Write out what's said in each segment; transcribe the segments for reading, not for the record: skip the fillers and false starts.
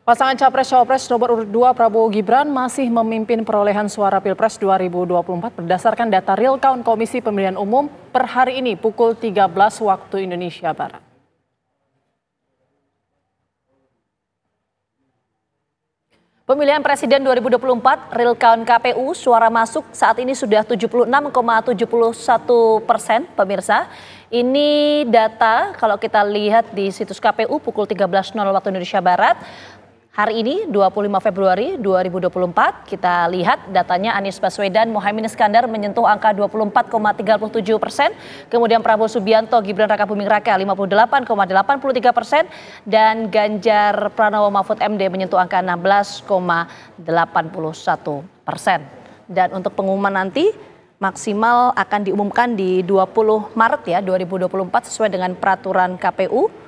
Pasangan Capres-Cawapres nomor urut 2 Prabowo Gibran masih memimpin perolehan suara Pilpres 2024 berdasarkan data real count Komisi Pemilihan Umum per hari ini pukul 13 waktu Indonesia Barat. Pemilihan Presiden 2024, real count KPU, suara masuk saat ini sudah 76,71%, pemirsa. Ini data kalau kita lihat di situs KPU pukul 13.00 waktu Indonesia Barat. Hari ini 25 Februari 2024 kita lihat datanya Anies Baswedan, Muhaimin Iskandar menyentuh angka 24,37%. Kemudian Prabowo Subianto, Gibran Rakabuming Raka 58,83% dan Ganjar Pranowo Mahfud MD menyentuh angka 16,81%. Dan untuk pengumuman nanti maksimal akan diumumkan di 20 Maret ya 2024 sesuai dengan peraturan KPU.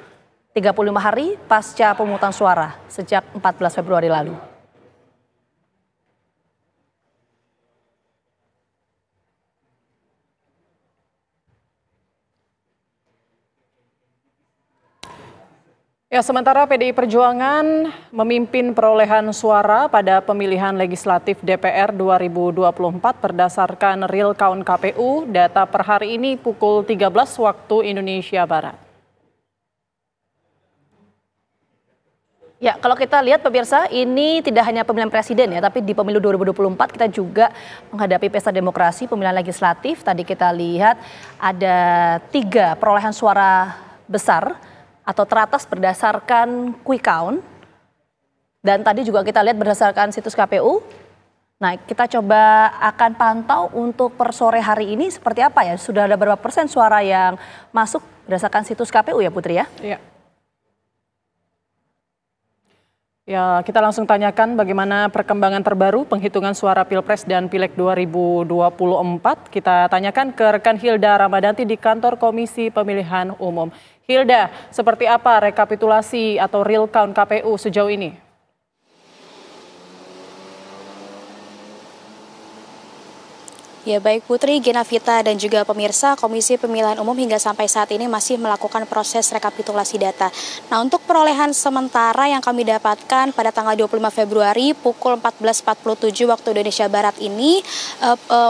35 hari pasca pemungutan suara sejak 14 Februari lalu. Ya, sementara PDI Perjuangan memimpin perolehan suara pada pemilihan legislatif DPR 2024 berdasarkan real count KPU, data per hari ini pukul 13 waktu Indonesia Barat. Ya, kalau kita lihat pemirsa, ini tidak hanya pemilihan presiden ya, tapi di pemilu 2024 kita juga menghadapi pesta demokrasi, pemilihan legislatif. Tadi kita lihat ada 3 perolehan suara besar atau teratas berdasarkan quick count. Dan tadi juga kita lihat berdasarkan situs KPU. Nah, kita coba akan pantau untuk per sore hari ini seperti apa ya. Sudah ada berapa persen suara yang masuk berdasarkan situs KPU ya Putri ya? Iya. Ya, kita langsung tanyakan bagaimana perkembangan terbaru penghitungan suara Pilpres dan Pileg 2024. Kita tanyakan ke rekan Hilda Ramadanti di kantor Komisi Pemilihan Umum. Hilda, seperti apa rekapitulasi atau real count KPU sejauh ini? Ya baik Putri, Genavita dan juga pemirsa, Komisi Pemilihan Umum hingga sampai saat ini masih melakukan proses rekapitulasi data. Nah untuk perolehan sementara yang kami dapatkan pada tanggal 25 Februari pukul 14.47 waktu Indonesia Barat ini,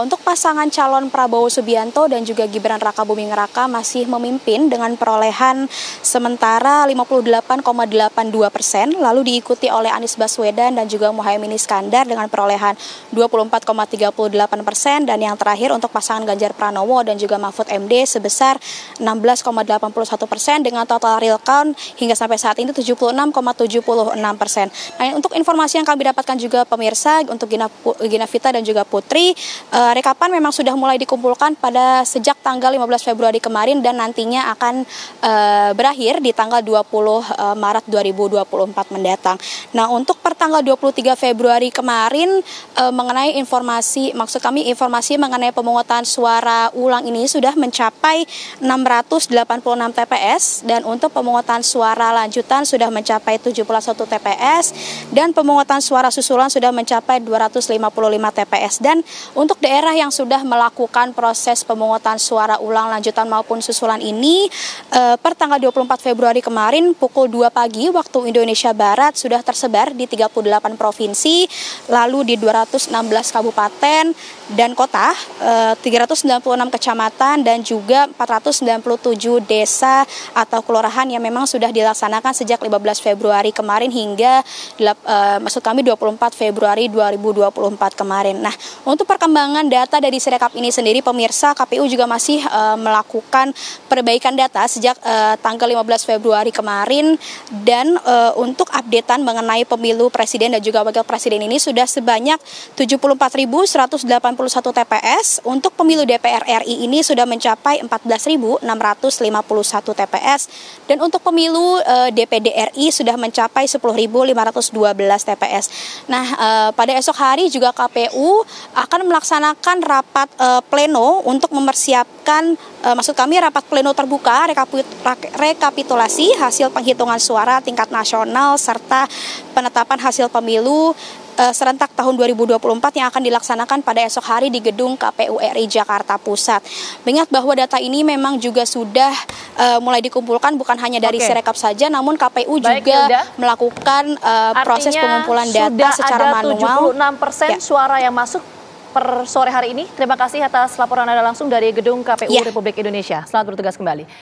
untuk pasangan calon Prabowo Subianto dan juga Gibran Rakabuming Raka masih memimpin dengan perolehan sementara 58,82%, lalu diikuti oleh Anies Baswedan dan juga Muhaimin Iskandar dengan perolehan 24,38% dan yang terakhir untuk pasangan Ganjar Pranowo dan juga Mahfud MD sebesar 16,81% dengan total real count hingga sampai saat ini 76,76%. Nah, untuk informasi yang kami dapatkan juga pemirsa untuk Genavita dan juga Putri, rekapan memang sudah mulai dikumpulkan pada sejak tanggal 15 Februari kemarin dan nantinya akan berakhir di tanggal 20 Maret 2024 mendatang. Nah, untuk per tanggal 23 Februari kemarin mengenai informasi mengenai pemungutan suara ulang ini sudah mencapai 686 TPS dan untuk pemungutan suara lanjutan sudah mencapai 71 TPS dan pemungutan suara susulan sudah mencapai 255 TPS. Dan untuk daerah yang sudah melakukan proses pemungutan suara ulang lanjutan maupun susulan ini per tanggal 24 Februari kemarin pukul 2 pagi waktu Indonesia Barat sudah tersebar di 38 provinsi, lalu di 216 kabupaten dan kota, 396 kecamatan dan juga 497 desa atau kelurahan yang memang sudah dilaksanakan sejak 15 Februari kemarin hingga 24 Februari 2024 kemarin. Nah, untuk perkembangan data dari Sirekap ini sendiri pemirsa, KPU juga masih melakukan perbaikan data sejak tanggal 15 Februari kemarin dan untuk updatean mengenai pemilu presiden dan juga wakil presiden ini sudah sebanyak 74.181 TPS. Untuk pemilu DPR RI ini sudah mencapai 14.651 TPS dan untuk pemilu DPD RI sudah mencapai 10.512 TPS. Nah, pada esok hari juga KPU akan melaksanakan rapat pleno untuk mempersiapkan rapat pleno terbuka rekapitulasi hasil penghitungan suara tingkat nasional serta penetapan hasil pemilu serentak tahun 2024 yang akan dilaksanakan pada esok hari di gedung KPU RI Jakarta Pusat. Mengingat bahwa data ini memang juga sudah mulai dikumpulkan bukan hanya dari Sirekap saja, namun KPU juga melakukan proses pengumpulan data secara manual. 76% suara yang masuk per sore hari ini. Terima kasih atas laporan Anda langsung dari gedung KPU Republik Indonesia. Selamat bertugas kembali.